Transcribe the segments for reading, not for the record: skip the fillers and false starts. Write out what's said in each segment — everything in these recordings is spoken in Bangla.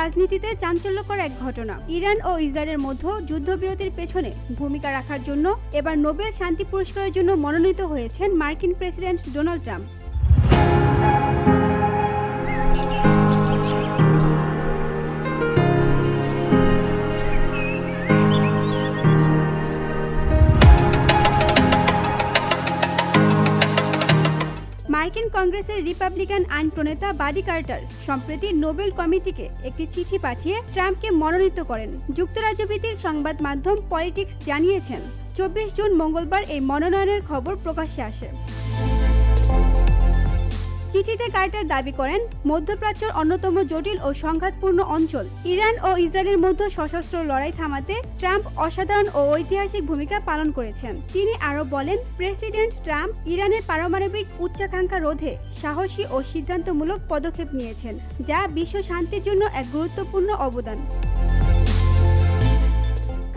রাজনীতিতে চাঞ্চল্যকর এক ঘটনা। ইরান ও ইসরায়েলের মধ্যে যুদ্ধবিরতির পেছনে ভূমিকা রাখার জন্য এবার নোবেল শান্তি পুরস্কারের জন্য মনোনীত হয়েছেন মার্কিন প্রেসিডেন্ট ডোনাল্ড ট্রাম্প। মার্কিন কংগ্রেসের রিপাবলিকান আইন প্রণেতা বাডি কার্টার সম্প্রতি নোবেল কমিটিকে একটি চিঠি পাঠিয়ে ট্রাম্পকে মনোনীত করেন। যুক্তরাজ্যভিত্তিক সংবাদ মাধ্যম পলিটিক্স জানিয়েছেন 24 জুন মঙ্গলবার এই মনোনয়নের খবর প্রকাশ্যে আসে। চিঠিতে কার্টার দাবি করেন, মধ্যপ্রাচ্যের অন্যতম জটিল ও সংঘাতপূর্ণ অঞ্চল ইরান ও ইসরায়েলের মধ্যে সশস্ত্র লড়াই থামাতে ট্রাম্প অসাধারণ ও ঐতিহাসিক ভূমিকা পালন করেছেন। তিনি আরও বলেন, প্রেসিডেন্ট ট্রাম্প ইরানের পারমাণবিক উচ্চাকাঙ্ক্ষা রোধে সাহসী ও সিদ্ধান্তমূলক পদক্ষেপ নিয়েছেন, যা বিশ্ব শান্তির জন্য এক গুরুত্বপূর্ণ অবদান।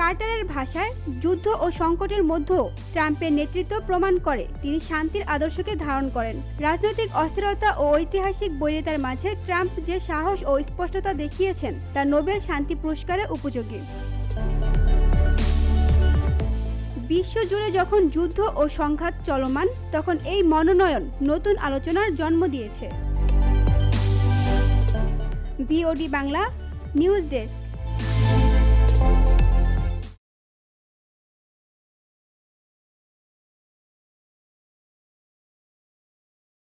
কার্টারের ভাষায়, যুদ্ধ ও সংকটের মধ্যেও ট্রাম্পের নেতৃত্ব প্রমাণ করে তিনি শান্তির আদর্শকে ধারণ করেন। রাজনৈতিক অস্থিরতা ও ঐতিহাসিক বৈরিতার মাঝে ট্রাম্প যে সাহস ও স্পষ্টতা দেখিয়েছেন তা নোবেল শান্তি পুরস্কারের উপযোগী। বিশ্বজুড়ে যখন যুদ্ধ ও সংঘাত চলমান, তখন এই মনোনয়ন নতুন আলোচনার জন্ম দিয়েছে। BOD Bangla news desk.